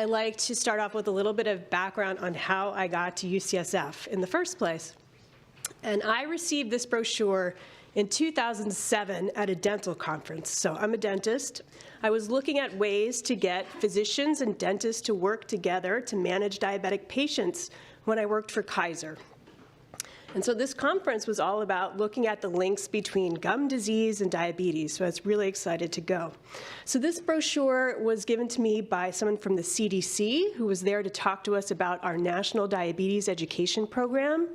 I like to start off with a little bit of background on how I got to UCSF in the first place. And I received this brochure in 2007 at a dental conference. So I'm a dentist. I was looking at ways to get physicians and dentists to work together to manage diabetic patients when I worked for Kaiser. And so this conference was all about looking at the links between gum disease and diabetes, so I was really excited to go. So this brochure was given to me by someone from the CDC who was there to talk to us about our National Diabetes Education Program.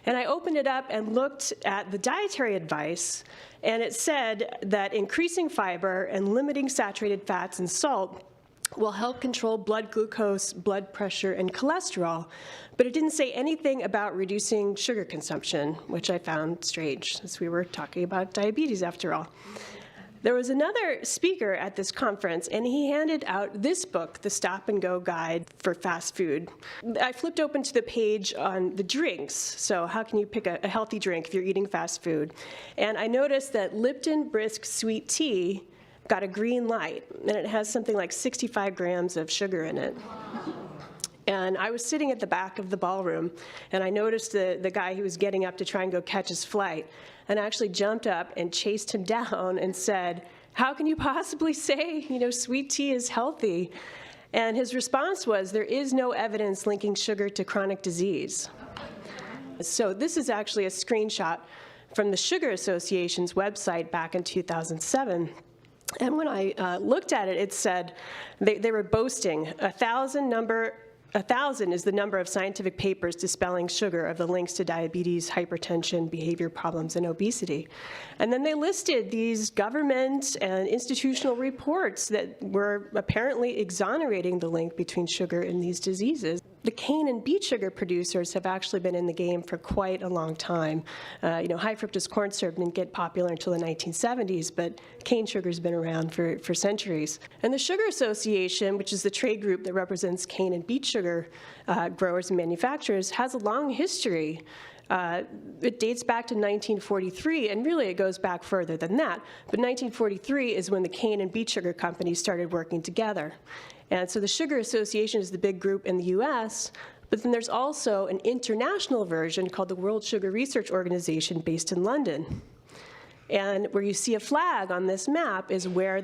And I opened it up and looked at the dietary advice, and it said that increasing fiber and limiting saturated fats and salt will help control blood glucose, blood pressure, and cholesterol. But it didn't say anything about reducing sugar consumption, which I found strange, since we were talking about diabetes after all. There was another speaker at this conference, and he handed out this book, The Stop and Go Guide for Fast Food. I flipped open to the page on the drinks, so how can you pick a healthy drink if you're eating fast food? And I noticed that Lipton Brisk Sweet Tea got a green light, and it has something like 65 grams of sugar in it. And I was sitting at the back of the ballroom, and I noticed the guy who was getting up to try and go catch his flight, and I actually jumped up and chased him down and said, "How can you possibly say, sweet tea is healthy?" And his response was, "There is no evidence linking sugar to chronic disease." So this is actually a screenshot from the Sugar Association's website back in 2007. And when I looked at it, it said they were boasting 1,000 is the number of scientific papers dispelling sugar of the links to diabetes, hypertension, behavior problems, and obesity. And then they listed these government and institutional reports that were apparently exonerating the link between sugar and these diseases. The cane and beet sugar producers have actually been in the game for quite a long time. High fructose corn syrup didn't get popular until the 1970s, but cane sugar's been around for centuries. And the Sugar Association, which is the trade group that represents cane and beet sugar growers and manufacturers, has a long history. It dates back to 1943, and really it goes back further than that. But 1943 is when the cane and beet sugar companies started working together. And so the Sugar Association is the big group in the US, but then there's also an international version called the World Sugar Research Organization based in London. And where you see a flag on this map is where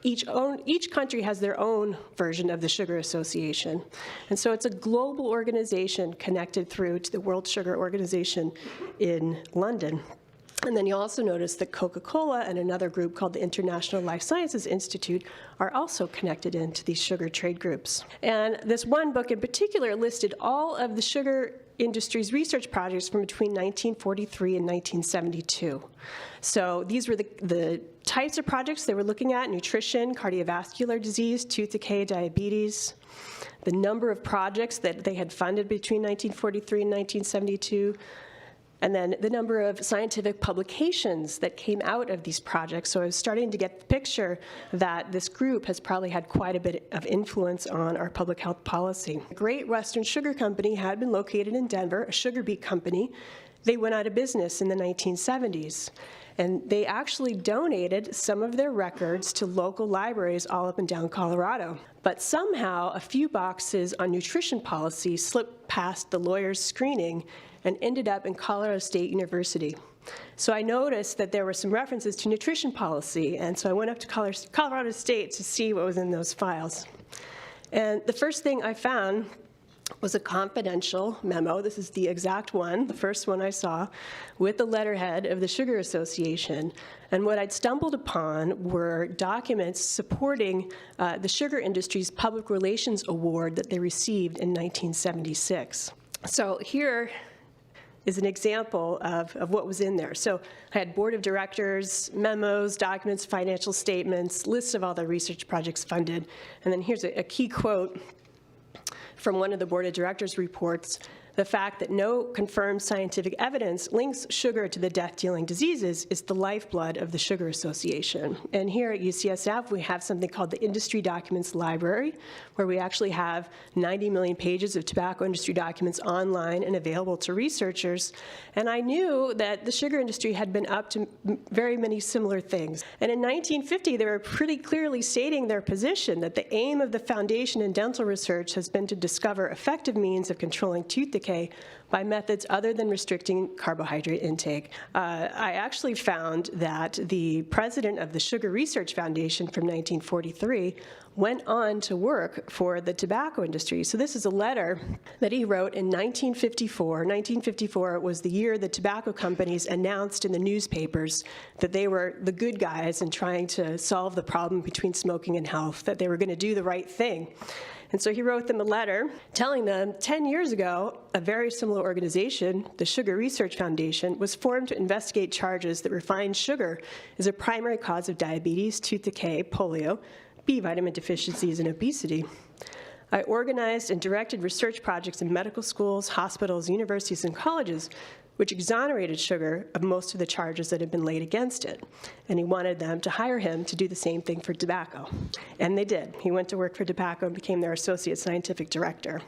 each country has their own version of the Sugar Association. And so it's a global organization connected through to the World Sugar Organization in London. And then you also notice that Coca-Cola and another group called the International Life Sciences Institute are also connected into these sugar trade groups. And this one book in particular listed all of the sugar industry's research projects from between 1943 and 1972. So these were the types of projects they were looking at: nutrition, cardiovascular disease, tooth decay, diabetes, the number of projects that they had funded between 1943 and 1972, and then the number of scientific publications that came out of these projects. So I was starting to get the picture that this group has probably had quite a bit of influence on our public health policy. The Great Western Sugar Company had been located in Denver, a sugar beet company. They went out of business in the 1970s. And they actually donated some of their records to local libraries all up and down Colorado. But somehow, a few boxes on nutrition policy slipped past the lawyer's screening and ended up in Colorado State University. So I noticed that there were some references to nutrition policy, and so I went up to Colorado State to see what was in those files. And the first thing I found was a confidential memo. This is the exact one, the first one I saw, with the letterhead of the Sugar Association. And what I'd stumbled upon were documents supporting the sugar industry's Public Relations Award that they received in 1976. So here is an example of what was in there. So I had board of directors, memos, documents, financial statements, lists of all the research projects funded. And then here's a key quote from one of the board of directors reports the fact that no confirmed scientific evidence links sugar to the death-dealing diseases is the lifeblood of the Sugar Association. And here at UCSF, we have something called the Industry Documents Library, where we actually have 90 million pages of tobacco industry documents online and available to researchers. And I knew that the sugar industry had been up to very many similar things. And in 1950, they were pretty clearly stating their position that the aim of the foundation in dental research has been to discover effective means of controlling tooth decay by methods other than restricting carbohydrate intake. I actually found that the president of the Sugar Research Foundation from 1943 went on to work for the tobacco industry. So this is a letter that he wrote in 1954. 1954 was the year the tobacco companies announced in the newspapers that they were the good guys in trying to solve the problem between smoking and health, that they were going to do the right thing. And so he wrote them a letter telling them 10 years ago, a very similar organization, the Sugar Research Foundation, was formed to investigate charges that refined sugar is a primary cause of diabetes, tooth decay, polio, B vitamin deficiencies, and obesity. I organized and directed research projects in medical schools, hospitals, universities, and colleges, which exonerated sugar of most of the charges that had been laid against it. And he wanted them to hire him to do the same thing for tobacco. And they did. He went to work for tobacco and became their associate scientific director.